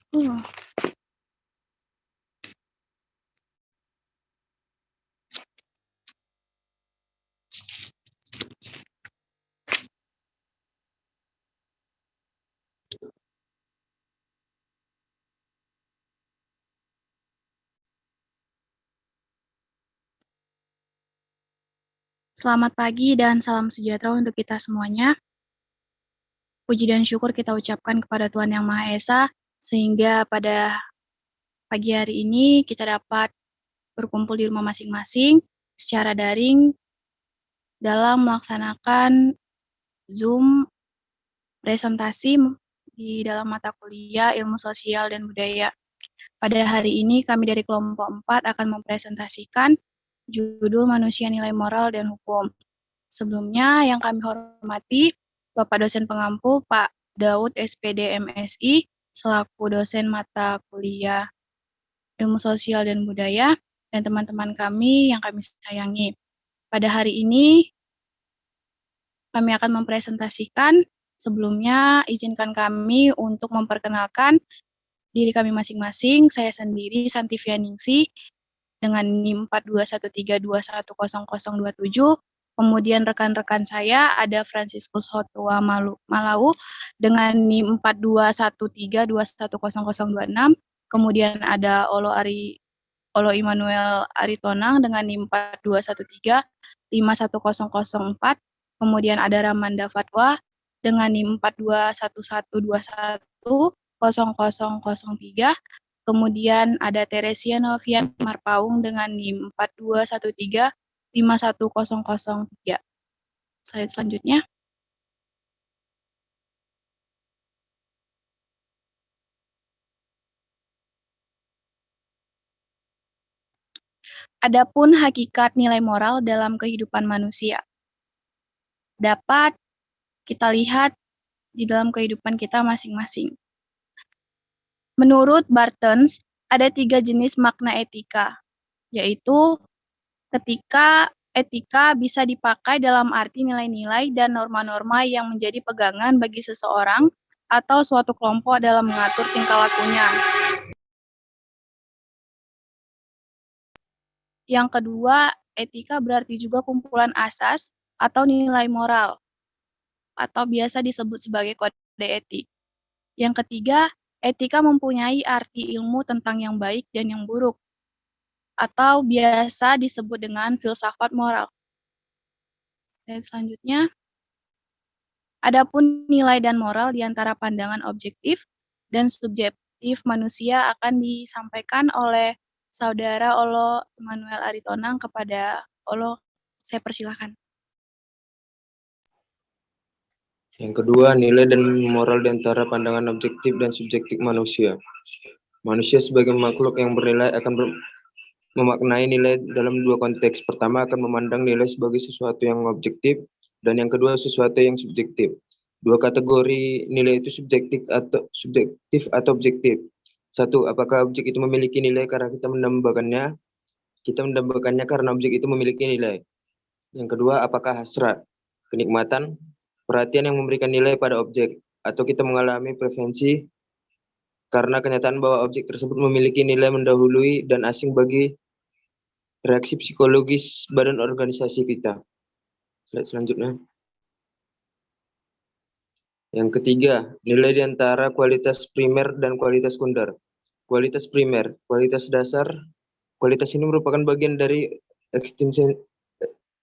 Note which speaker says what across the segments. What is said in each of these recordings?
Speaker 1: Uh, Selamat pagi dan salam sejahtera untuk kita semuanya. Puji dan syukur kita ucapkan kepada Tuhan Yang Maha Esa, sehingga pada pagi hari ini kita dapat berkumpul di rumah masing-masing secara daring dalam melaksanakan Zoom presentasi di dalam mata kuliah Ilmu Sosial dan Budaya. Pada hari ini kami dari kelompok 4 akan mempresentasikan judul Manusia Nilai Moral dan Hukum. Sebelumnya yang kami hormati Bapak dosen pengampu Pak Daud SPD MSI selaku dosen mata kuliah Ilmu Sosial dan Budaya dan teman-teman kami yang kami sayangi. Pada hari ini kami akan mempresentasikan. Sebelumnya izinkan kami untuk memperkenalkan diri kami masing-masing. Saya sendiri Santivia Ningsi dengan NIM 4213210027. Kemudian rekan-rekan saya ada Franciscus Hotua Malau dengan NIM 4213210026. Kemudian ada Olo Immanuel Aritonang dengan NIM 4213510004. Kemudian ada Ramanda Fatwa dengan NIM 4211210003. Kemudian ada Teresia Novian Marpaung dengan NIM 4213510003. Slide selanjutnya. Adapun hakikat nilai moral dalam kehidupan manusia dapat kita lihat di dalam kehidupan kita masing-masing. Menurut Bartens, ada 3 jenis makna etika, yaitu ketika etika bisa dipakai dalam arti nilai-nilai dan norma-norma yang menjadi pegangan bagi seseorang atau suatu kelompok dalam mengatur tingkah lakunya. Yang kedua, etika berarti juga kumpulan asas atau nilai moral, atau biasa disebut sebagai kode etik. Yang ketiga, etika mempunyai arti ilmu tentang yang baik dan yang buruk, atau biasa disebut dengan filsafat moral. Selanjutnya, adapun nilai dan moral di antara pandangan objektif dan subjektif manusia akan disampaikan oleh Saudara Olo Immanuel Aritonang kepada Olo. Saya persilakan.
Speaker 2: Yang kedua, nilai dan moral di antara pandangan objektif dan subjektif manusia. Manusia sebagai makhluk yang bernilai akan memaknai nilai dalam dua konteks. Pertama, akan memandang nilai sebagai sesuatu yang objektif, dan yang kedua, sesuatu yang subjektif. Dua kategori nilai itu subjektif atau objektif. Satu, apakah objek itu memiliki nilai karena kita mendambakannya? Kita mendambakannya karena objek itu memiliki nilai. Yang kedua, apakah hasrat, kenikmatan, perhatian yang memberikan nilai pada objek, atau kita mengalami preferensi karena kenyataan bahwa objek tersebut memiliki nilai mendahului dan asing bagi reaksi psikologis badan organisasi kita. Slide selanjutnya. Yang ketiga, nilai di antara kualitas primer dan kualitas sekunder. Kualitas primer, kualitas dasar. Kualitas ini merupakan bagian dari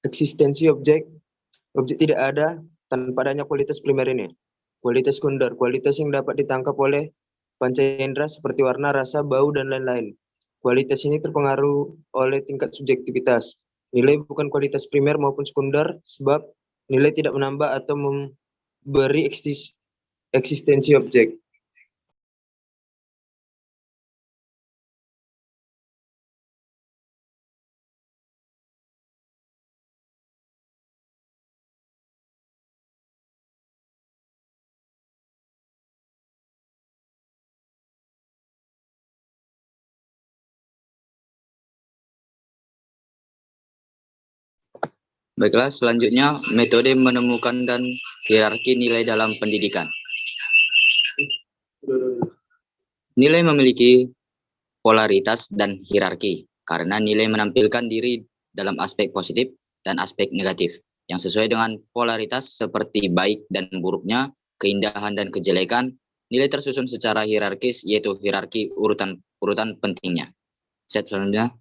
Speaker 2: eksistensi objek. Objek tidak ada tanpa adanya kualitas primer ini. Kualitas sekunder, kualitas yang dapat ditangkap oleh panca indera seperti warna, rasa, bau, dan lain-lain. Kualitas ini terpengaruh oleh tingkat subjektivitas. Nilai bukan kualitas primer maupun sekunder, sebab nilai tidak menambah atau memberi eksistensi objek.
Speaker 3: Baiklah, selanjutnya metode menemukan dan hierarki nilai dalam pendidikan. Nilai memiliki polaritas dan hierarki, karena nilai menampilkan diri dalam aspek positif dan aspek negatif, yang sesuai dengan polaritas seperti baik dan buruknya, keindahan dan kejelekan. Nilai tersusun secara hierarkis, yaitu hierarki urutan pentingnya. Set selanjutnya.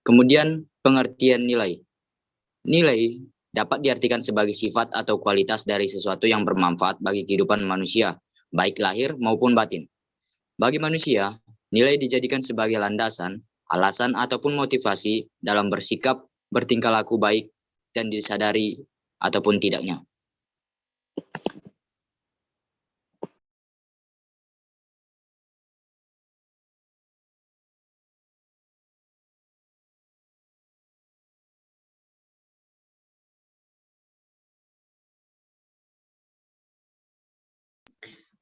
Speaker 3: Kemudian pengertian nilai. Nilai dapat diartikan sebagai sifat atau kualitas dari sesuatu yang bermanfaat bagi kehidupan manusia, baik lahir maupun batin. Bagi manusia, nilai dijadikan sebagai landasan, alasan ataupun motivasi dalam bersikap, bertingkah laku baik, dan disadari ataupun tidaknya.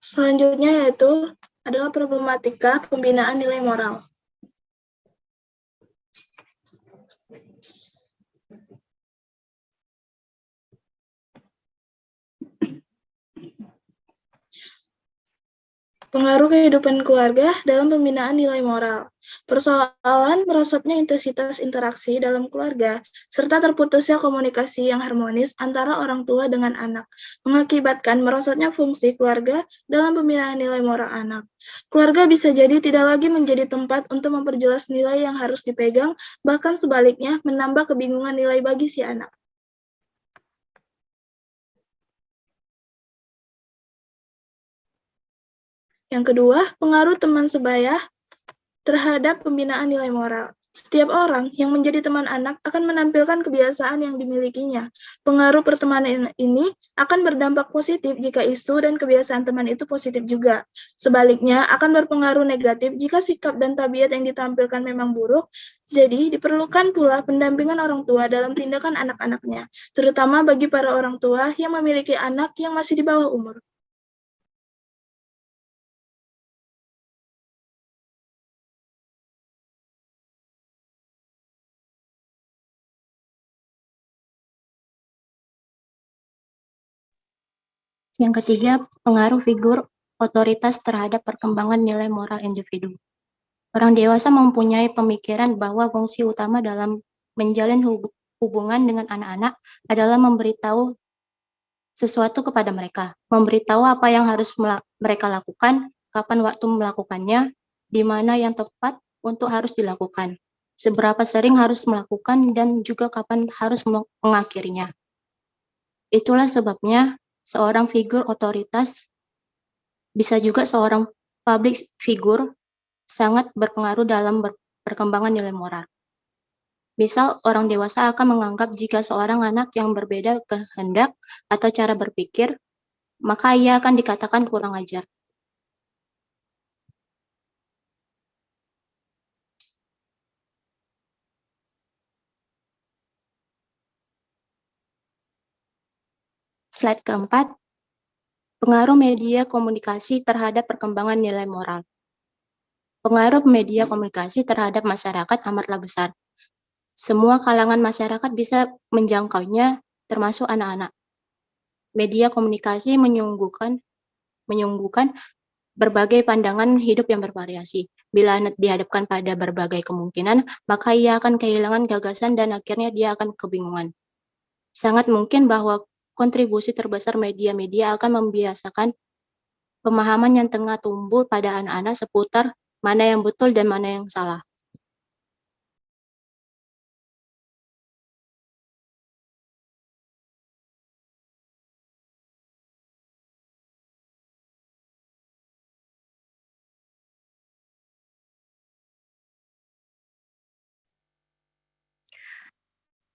Speaker 4: Selanjutnya yaitu adalah problematika pembinaan nilai moral. Pengaruh kehidupan keluarga dalam pembinaan nilai moral. Persoalan merosotnya intensitas interaksi dalam keluarga, serta terputusnya komunikasi yang harmonis antara orang tua dengan anak, mengakibatkan merosotnya fungsi keluarga dalam pembinaan nilai moral anak. Keluarga bisa jadi tidak lagi menjadi tempat untuk memperjelas nilai yang harus dipegang, bahkan sebaliknya menambah kebingungan nilai bagi si anak. Yang kedua, pengaruh teman sebaya terhadap pembinaan nilai moral. Setiap orang yang menjadi teman anak akan menampilkan kebiasaan yang dimilikinya. Pengaruh pertemanan ini akan berdampak positif jika isu dan kebiasaan teman itu positif juga. Sebaliknya, akan berpengaruh negatif jika sikap dan tabiat yang ditampilkan memang buruk. Jadi, diperlukan pula pendampingan orang tua dalam tindakan anak-anaknya, terutama bagi para orang tua yang memiliki anak yang masih di bawah umur.
Speaker 5: Yang ketiga, pengaruh figur otoritas terhadap perkembangan nilai moral individu. Orang dewasa mempunyai pemikiran bahwa fungsi utama dalam menjalin hubungan dengan anak-anak adalah memberitahu sesuatu kepada mereka, memberitahu apa yang harus mereka lakukan, kapan waktu melakukannya, di mana yang tepat untuk harus dilakukan, seberapa sering harus melakukan, dan juga kapan harus mengakhirinya. Itulah sebabnya seorang figur otoritas, bisa juga seorang public figure, sangat berpengaruh dalam perkembangan nilai moral. Misal, orang dewasa akan menganggap jika seorang anak yang berbeda kehendak atau cara berpikir, maka ia akan dikatakan kurang ajar. Slide keempat, pengaruh media komunikasi terhadap perkembangan nilai moral. Pengaruh media komunikasi terhadap masyarakat amatlah besar. Semua kalangan masyarakat bisa menjangkaunya, termasuk anak-anak. Media komunikasi menyuguhkan berbagai pandangan hidup yang bervariasi. Bila dihadapkan pada berbagai kemungkinan, maka ia akan kehilangan gagasan dan akhirnya dia akan kebingungan. Sangat mungkin bahwa kontribusi terbesar media-media akan membiasakan pemahaman yang tengah tumbuh pada anak-anak seputar mana yang betul dan mana yang salah.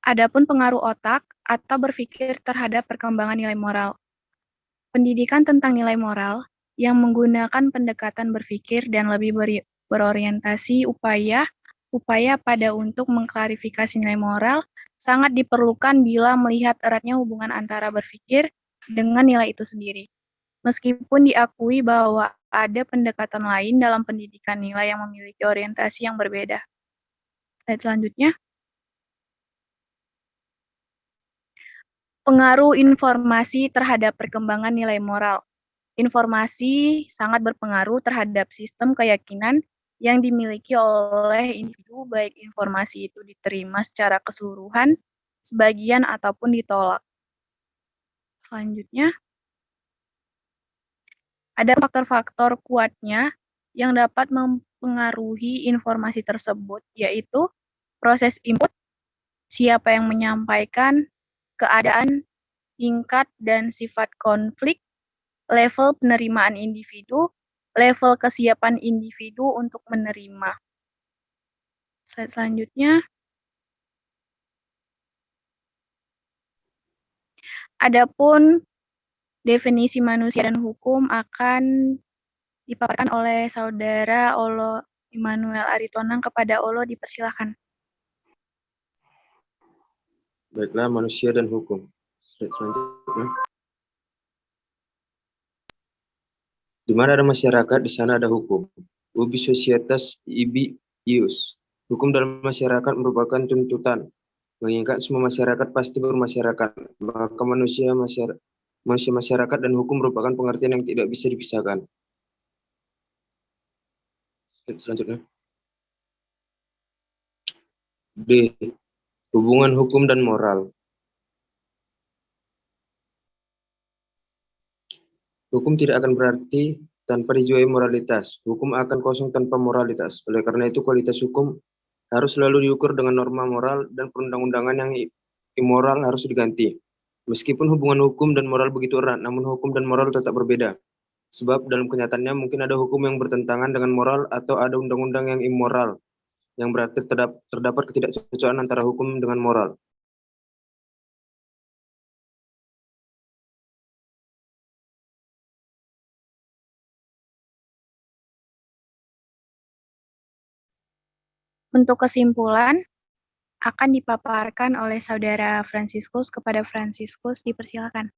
Speaker 1: Adapun pengaruh otak atau berpikir terhadap perkembangan nilai moral. Pendidikan tentang nilai moral yang menggunakan pendekatan berpikir dan lebih berorientasi upaya pada untuk mengklarifikasi nilai moral sangat diperlukan bila melihat eratnya hubungan antara berpikir dengan nilai itu sendiri. Meskipun diakui bahwa ada pendekatan lain dalam pendidikan nilai yang memiliki orientasi yang berbeda. Slide selanjutnya. Pengaruh informasi terhadap perkembangan nilai moral. Informasi sangat berpengaruh terhadap sistem keyakinan yang dimiliki oleh individu, baik informasi itu diterima secara keseluruhan, sebagian, ataupun ditolak. Selanjutnya, ada faktor-faktor kuatnya yang dapat mempengaruhi informasi tersebut, yaitu proses input, siapa yang menyampaikan, keadaan, tingkat dan sifat konflik, level penerimaan individu, level kesiapan individu untuk menerima. Slide selanjutnya. Adapun definisi manusia dan hukum akan dipaparkan oleh Saudara Olo Immanuel Aritonang. Kepada Olo dipersilakan.
Speaker 2: Baiklah, manusia dan hukum. Slide selanjutnya. Di mana ada masyarakat, di sana ada hukum. Ubi societas ibi ius. Hukum dalam masyarakat merupakan tuntutan. Mengingat semua masyarakat pasti bermasyarakat, maka manusia masyarakat dan hukum merupakan pengertian yang tidak bisa dipisahkan. Selanjutnya. D. Hubungan hukum dan moral. Hukum tidak akan berarti tanpa dijiwai moralitas. Hukum akan kosong tanpa moralitas. Oleh karena itu, kualitas hukum harus selalu diukur dengan norma moral, dan perundang-undangan yang immoral harus diganti. Meskipun hubungan hukum dan moral begitu erat, namun hukum dan moral tetap berbeda. Sebab dalam kenyataannya mungkin ada hukum yang bertentangan dengan moral atau ada undang-undang yang immoral, yang berarti terdapat ketidakcocokan antara hukum dengan moral.
Speaker 1: Untuk kesimpulan akan dipaparkan oleh Saudara Franciscus. Kepada Franciscus dipersilakan.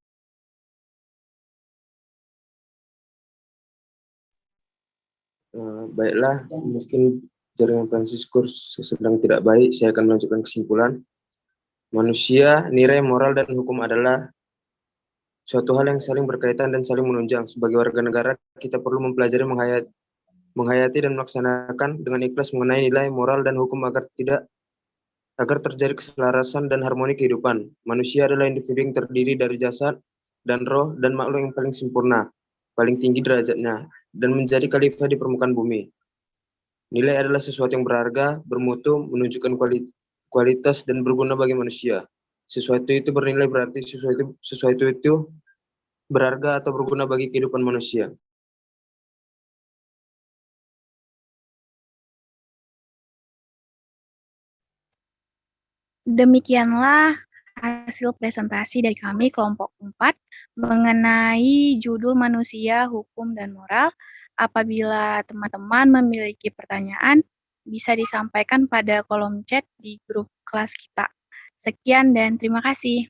Speaker 2: Baiklah, mungkin jaringan Franciscus sedang tidak baik. Saya akan melanjutkan kesimpulan. Manusia, nilai moral dan hukum adalah suatu hal yang saling berkaitan dan saling menunjang. Sebagai warga negara, kita perlu mempelajari, menghayati dan melaksanakan dengan ikhlas mengenai nilai moral dan hukum agar terjadi keselarasan dan harmoni kehidupan. Manusia adalah individu yang terdiri dari jasad dan roh dan makhluk yang paling sempurna, paling tinggi derajatnya, dan menjadi khalifah di permukaan bumi. Nilai adalah sesuatu yang berharga, bermutu, menunjukkan kualitas dan berguna bagi manusia. Sesuatu itu bernilai berarti sesuatu itu berharga atau berguna bagi kehidupan manusia.
Speaker 1: Demikianlah hasil presentasi dari kami kelompok 4 mengenai judul manusia, hukum, dan moral. Apabila teman-teman memiliki pertanyaan, bisa disampaikan pada kolom chat di grup kelas kita. Sekian dan terima kasih.